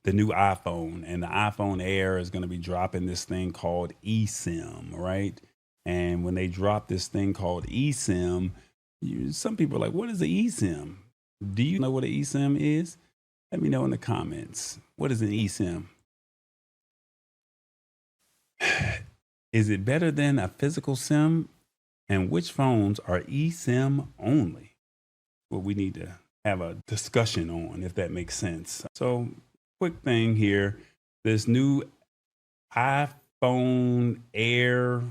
the new iPhone, and the iPhone Air is going to be dropping this thing called eSIM, right? And when they drop this thing called eSIM, some people are like, what is an eSIM? Do you know what an eSIM is? Let me know in the comments. What is an eSIM? Is it better than a physical SIM? And which phones are eSIM only? What we need to have a discussion on, if that makes sense. So, quick thing here, this new iPhone Air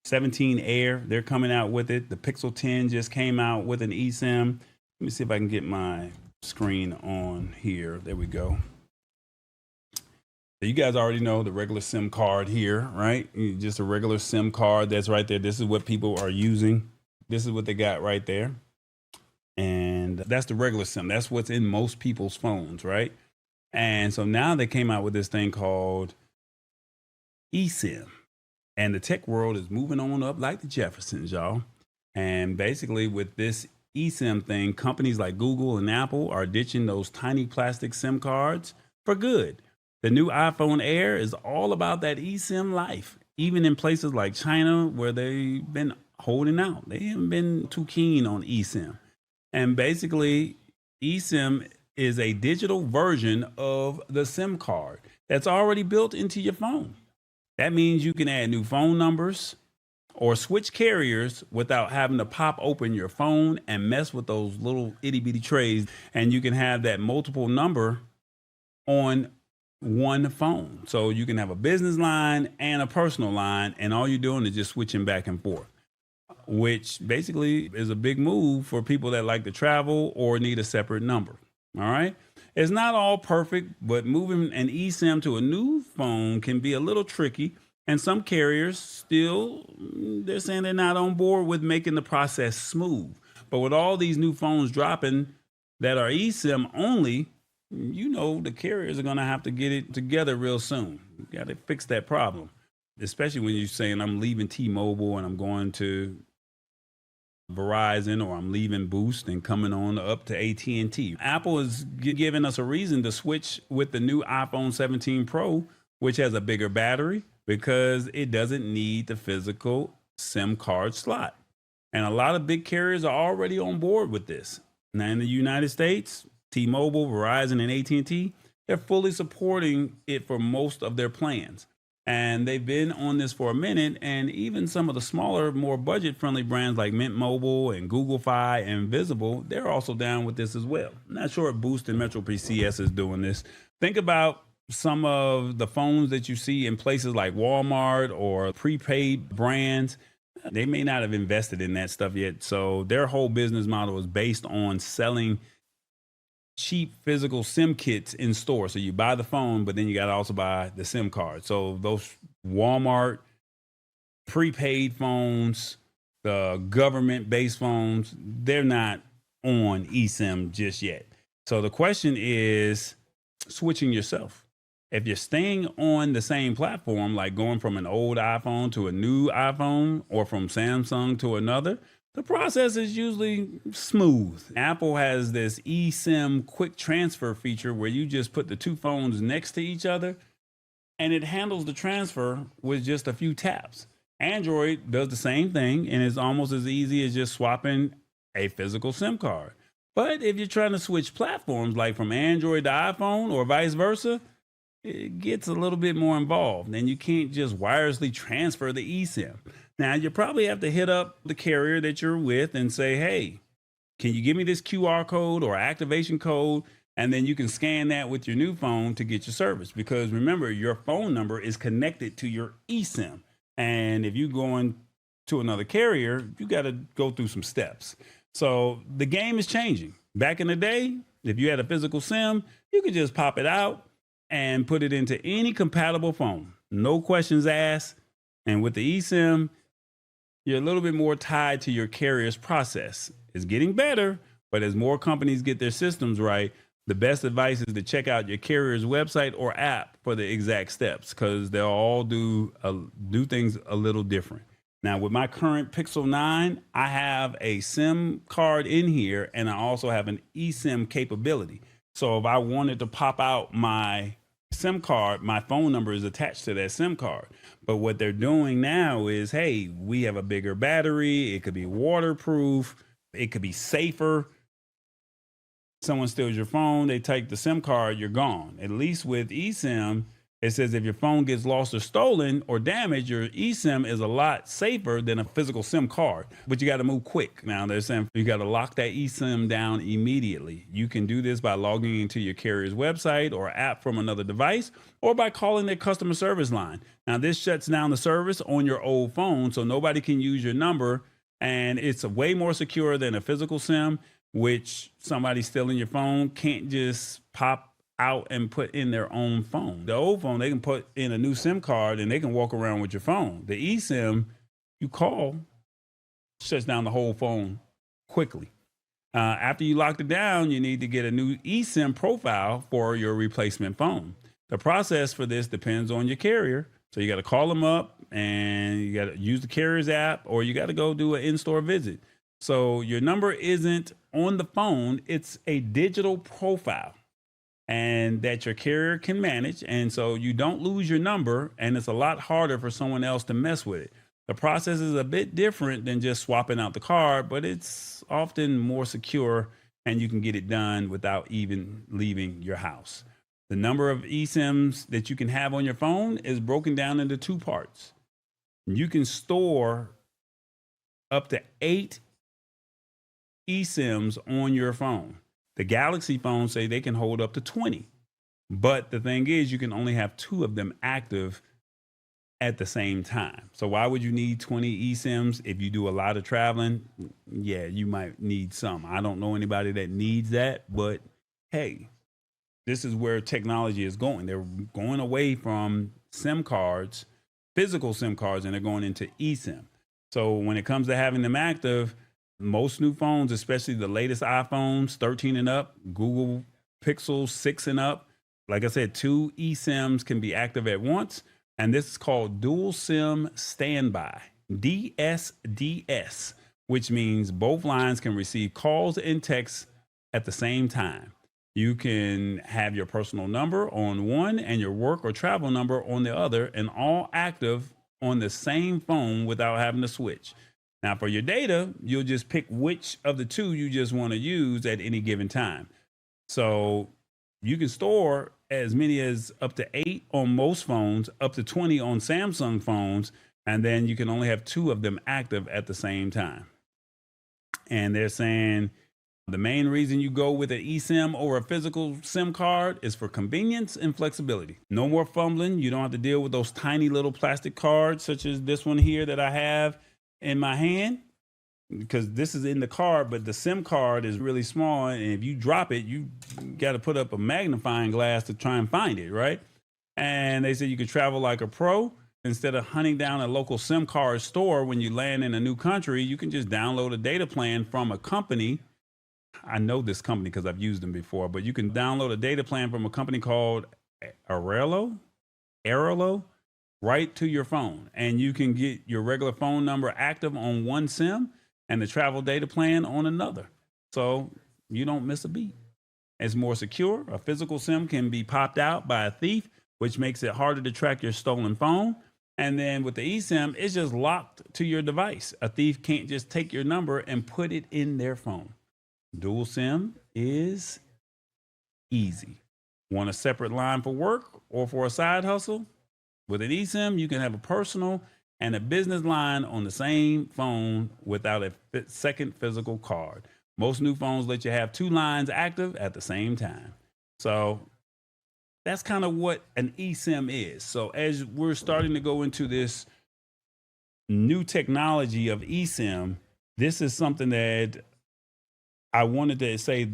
17 Air, they're coming out with it. The Pixel 10 just came out with an eSIM. Let me see if I can get my screen on here. There we go. So you guys already know the regular SIM card here, right? Just a regular SIM card that's right there. This is what people are using. This is what they got right there. And that's the regular SIM. That's what's in most people's phones, right? And so now they came out with this thing called eSIM. And the tech world is moving on up like the Jeffersons, y'all. And basically with this eSIM thing, companies like Google and Apple are ditching those tiny plastic SIM cards for good. The new iPhone Air is all about that eSIM life, even in places like China where they've been holding out. They haven't been too keen on eSIM. And basically, eSIM is a digital version of the SIM card that's already built into your phone. That means you can add new phone numbers or switch carriers without having to pop open your phone and mess with those little itty bitty trays. And you can have that multiple number on one phone. So you can have a business line and a personal line, and all you're doing is just switching back and forth, which basically is a big move for people that like to travel or need a separate number. All right. It's not all perfect, but moving an eSIM to a new phone can be a little tricky. And some carriers still, they're saying they're not on board with making the process smooth. But with all these new phones dropping that are eSIM only, the carriers are going to have to get it together real soon. You got to fix that problem, especially when you're saying I'm leaving T-Mobile and I'm going to Verizon, or I'm leaving Boost and coming on up to AT&T. Apple is giving us a reason to switch with the new iPhone 17 Pro, which has a bigger battery because it doesn't need the physical SIM card slot. And a lot of big carriers are already on board with this. Now in the United States, T-Mobile, Verizon, and AT&T, they're fully supporting it for most of their plans. And they've been on this for a minute. And even some of the smaller, more budget-friendly brands like Mint Mobile and Google Fi and Visible, they're also down with this as well. I'm not sure if Boost and Metro PCS is doing this. Think about some of the phones that you see in places like Walmart or prepaid brands. They may not have invested in that stuff yet. So their whole business model is based on selling cheap physical SIM kits in store. So you buy the phone, but then you got to also buy the SIM card. So those Walmart prepaid phones, the government-based phones, they're not on eSIM just yet. So the question is switching yourself. If you're staying on the same platform, like going from an old iPhone to a new iPhone or from Samsung to another, the process is usually smooth. Apple has this eSIM quick transfer feature where you just put the two phones next to each other and it handles the transfer with just a few taps. Android does the same thing and it's almost as easy as just swapping a physical SIM card. But if you're trying to switch platforms like from Android to iPhone or vice versa, it gets a little bit more involved and you can't just wirelessly transfer the eSIM. Now, you probably have to hit up the carrier that you're with and say, hey, can you give me this QR code or activation code? And then you can scan that with your new phone to get your service. Because remember, your phone number is connected to your eSIM. And if you're going to another carrier, you got to go through some steps. So the game is changing. Back in the day, if you had a physical SIM, you could just pop it out and put it into any compatible phone. No questions asked. And with the eSIM, you're a little bit more tied to your carrier's process. It's getting better, but as more companies get their systems right, the best advice is to check out your carrier's website or app for the exact steps, because they'll all do things a little different. Now, with my current Pixel 9, I have a SIM card in here, and I also have an eSIM capability. So if I wanted to pop out my SIM card, my phone number is attached to that SIM card. But what they're doing now is, hey, we have a bigger battery. It could be waterproof. It could be safer. Someone steals your phone, they take the SIM card, you're gone. At least with eSIM, it says if your phone gets lost or stolen or damaged, your eSIM is a lot safer than a physical SIM card. But you got to move quick. Now they're saying you got to lock that eSIM down immediately. You can do this by logging into your carrier's website or app from another device, or by calling their customer service line. Now this shuts down the service on your old phone, so nobody can use your number, and it's way more secure than a physical SIM, which somebody stealing your phone can't just pop out and put in their own phone. The old phone, they can put in a new SIM card and they can walk around with your phone. The eSIM, you call, shuts down the whole phone quickly. After you locked it down, you need to get a new eSIM profile for your replacement phone. The process for this depends on your carrier. So you got to call them up and you got to use the carrier's app, or you got to go do an in-store visit. So your number isn't on the phone, it's a digital profile, and that your carrier can manage. And so you don't lose your number, and it's a lot harder for someone else to mess with it. The process is a bit different than just swapping out the card, but it's often more secure, and you can get it done without even leaving your house. The number of eSIMs that you can have on your phone is broken down into two parts. You can store up to 8 eSIMs on your phone. The Galaxy phones say they can hold up to 20. But the thing is, you can only have 2 of them active at the same time. So why would you need 20 eSIMs if you do a lot of traveling? Yeah, you might need some. I don't know anybody that needs that, but hey, this is where technology is going. They're going away from SIM cards, physical SIM cards, and they're going into eSIM. So when it comes to having them active, most new phones, especially the latest iPhones, 13 and up, Google Pixel 6 and up, like I said, 2 eSIMs can be active at once. And this is called dual SIM standby, DSDS, which means both lines can receive calls and texts at the same time. You can have your personal number on one and your work or travel number on the other, and all active on the same phone without having to switch. Now, for your data, you'll just pick which of the 2 you just want to use at any given time. So you can store as many as up to 8 on most phones, up to 20 on Samsung phones, and then you can only have 2 of them active at the same time. And they're saying the main reason you go with an eSIM over a physical SIM card is for convenience and flexibility. No more fumbling. You don't have to deal with those tiny little plastic cards, such as this one here that I have in my hand, because this is in the card, but the SIM card is really small, and if you drop it, you got to put up a magnifying glass to try and find it, right? And they said you could travel like a pro. Instead of hunting down a local SIM card store when you land in a new country, you can just download a data plan from a company. I know this company because I've used them before, but you can download a data plan from a company called Airalo, right to your phone, and you can get your regular phone number active on one SIM and the travel data plan on another, so you don't miss a beat. It's more secure. A physical SIM can be popped out by a thief, which makes it harder to track your stolen phone. And then with the eSIM, it's just locked to your device. A thief can't just take your number and put it in their phone. Dual SIM is easy. Want a separate line for work or for a side hustle? With an eSIM, you can have a personal and a business line on the same phone without a second physical card. Most new phones let you have 2 lines active at the same time. So that's kind of what an eSIM is. So as we're starting to go into this new technology of eSIM, this is something that I wanted to say,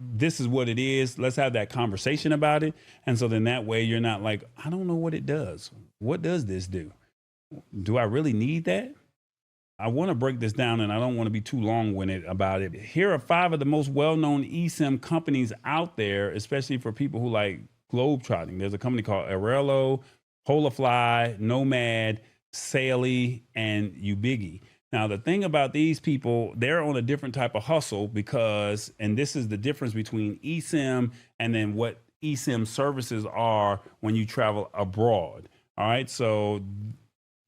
this is what it is. Let's have that conversation about it. And so then that way you're not like, I don't know what it does. What does this do? Do I really need that? I want to break this down, and I don't want to be too long-winded about it. Here are 5 of the most well-known eSIM companies out there, especially for people who like globetrotting. There's a company called Airalo, Holafly, Nomad, Saley, and Ubigi. Now, the thing about these people, they're on a different type of hustle because, and this is the difference between eSIM and then what eSIM services are when you travel abroad. All right. So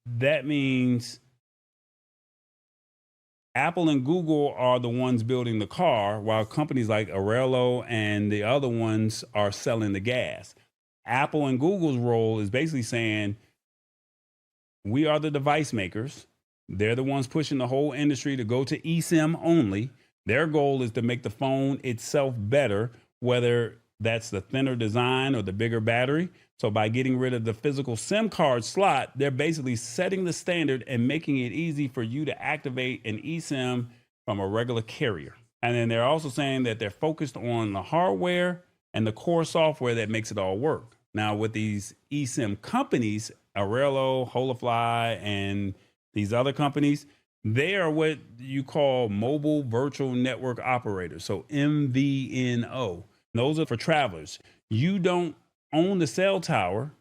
that means Apple and Google are the ones building the car, while companies like Airalo and the other ones are selling the gas. Apple and Google's role is basically saying, we are the device makers. They're the ones pushing the whole industry to go to eSIM only. Their goal is to make the phone itself better, whether that's the thinner design or the bigger battery. So by getting rid of the physical SIM card slot, they're basically setting the standard and making it easy for you to activate an eSIM from a regular carrier. And then they're also saying that they're focused on the hardware and the core software that makes it all work. Now, with these eSIM companies, Airalo, Holafly, and these other companies, they are what you call mobile virtual network operators. So MVNO. Those are for travelers. You don't own the cell tower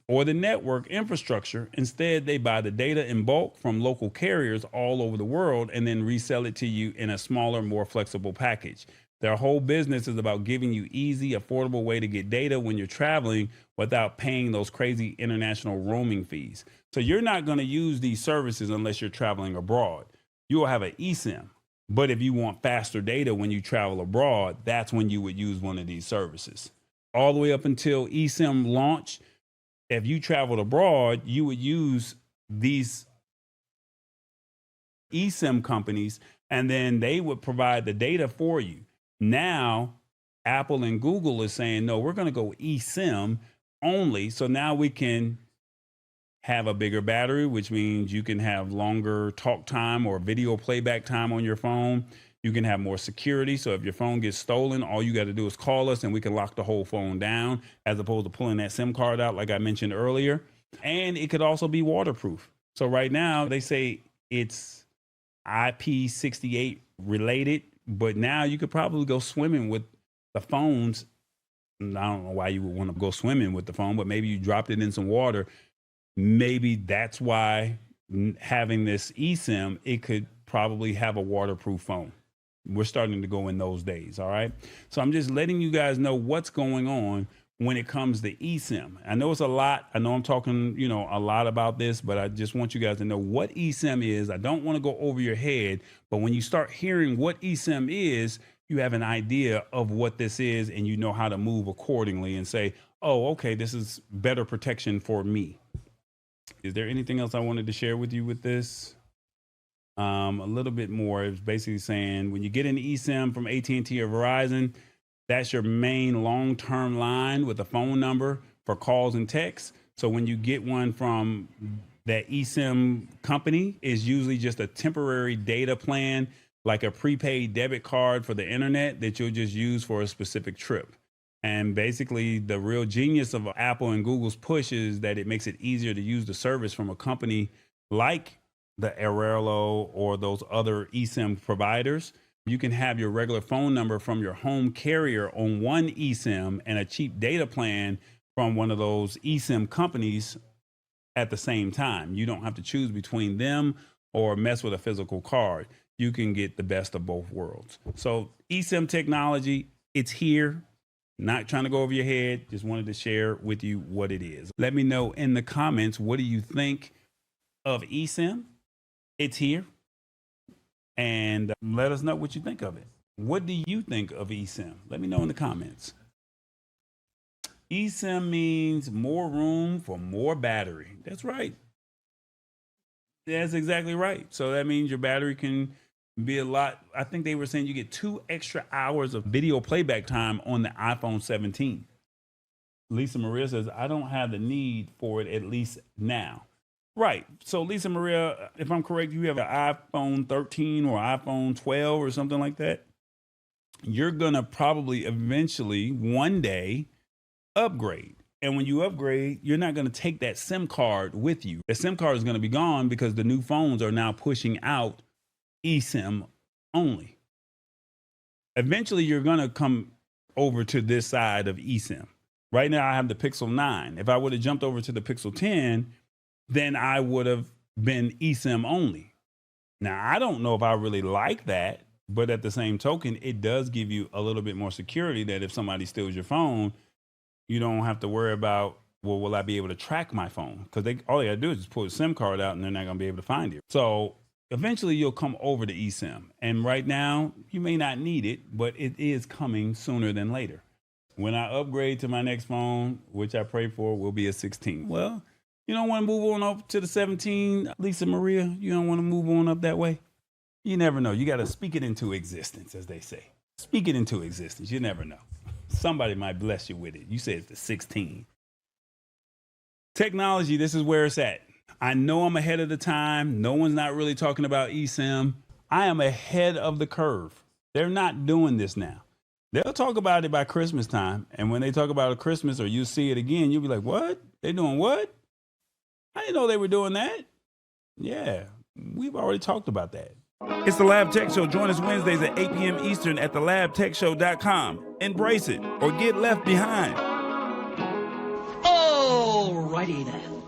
or the network infrastructure. Instead, they buy the data in bulk from local carriers all over the world and then resell it to you in a smaller, more flexible package. Their whole business is about giving you easy, affordable way to get data when you're traveling without paying those crazy international roaming fees. So you're not going to use these services unless you're traveling abroad. You will have an eSIM. But if you want faster data when you travel abroad, that's when you would use one of these services. All the way up until eSIM launch, if you traveled abroad, you would use these eSIM companies, and then they would provide the data for you. Now, Apple and Google is saying, no, we're going to go eSIM only. So now we can have a bigger battery, which means you can have longer talk time or video playback time on your phone. You can have more security. So if your phone gets stolen, all you got to do is call us and we can lock the whole phone down, as opposed to pulling that SIM card out, like I mentioned earlier. And it could also be waterproof. So right now they say it's IP68 related, but now you could probably go swimming with the phones. I don't know why you would want to go swimming with the phone, but maybe you dropped it in some water. Maybe that's why having this eSIM, it could probably have a waterproof phone. We're starting to go in those days. All right. So I'm just letting you guys know what's going on when it comes to eSIM. I know it's a lot. I know I'm talking, a lot about this, but I just want you guys to know what eSIM is. I don't want to go over your head, but when you start hearing what eSIM is, you have an idea of what this is and you know how to move accordingly and say, oh, okay, this is better protection for me. Is there anything else I wanted to share with you with this? A little bit more. It's basically saying when you get an eSIM from AT&T or Verizon, that's your main long-term line with a phone number for calls and texts. So when you get one from that eSIM company, is usually just a temporary data plan, like a prepaid debit card for the internet that you'll just use for a specific trip. And basically the real genius of Apple and Google's push is that it makes it easier to use the service from a company like the Airalo or those other eSIM providers. You can have your regular phone number from your home carrier on one eSIM and a cheap data plan from one of those eSIM companies at the same time. You don't have to choose between them or mess with a physical card. You can get the best of both worlds. So eSIM technology, it's here. Not trying to go over your head. Just wanted to share with you what it is. Let me know in the comments, what do you think of eSIM? It's here. And let us know what you think of it. What do you think of eSIM? Let me know in the comments. eSIM means more room for more battery. That's right. That's exactly right. So that means your battery can be a lot. I think they were saying you get 2 extra hours of video playback time on the iPhone 17. Lisa Maria says, I don't have the need for it, at least now. Right. So Lisa Maria, if I'm correct, you have an iPhone 13 or iPhone 12 or something like that. You're going to probably eventually one day upgrade. And when you upgrade, you're not going to take that SIM card with you. The SIM card is going to be gone because the new phones are now pushing out eSIM only. Eventually, you're going to come over to this side of eSIM. Right now, I have the Pixel 9. If I would have jumped over to the Pixel 10, then I would have been eSIM only. Now, I don't know if I really like that, but at the same token, it does give you a little bit more security that if somebody steals your phone, you don't have to worry about, well, will I be able to track my phone? Because all they got to do is just pull a SIM card out and they're not going to be able to find you. So eventually you'll come over to eSIM. And right now, you may not need it, but it is coming sooner than later. When I upgrade to my next phone, which I pray for, will be a 16. Well, you don't want to move on up to the 17, Lisa Maria? You don't want to move on up that way? You never know. You got to speak it into existence, as they say. Speak it into existence. You never know. Somebody might bless you with it. You say it's the 16. Technology, this is where it's at. I know I'm ahead of the time. No one's not really talking about eSIM. I am ahead of the curve. They're not doing this now. They'll talk about it by Christmas time. And when they talk about it Christmas or you see it again, you'll be like, what? They doing what? I didn't know they were doing that. Yeah, we've already talked about that. It's the Lab Tech Show. Join us Wednesdays at 8 p.m. Eastern at thelabtechshow.com. Embrace it or get left behind. Alrighty then.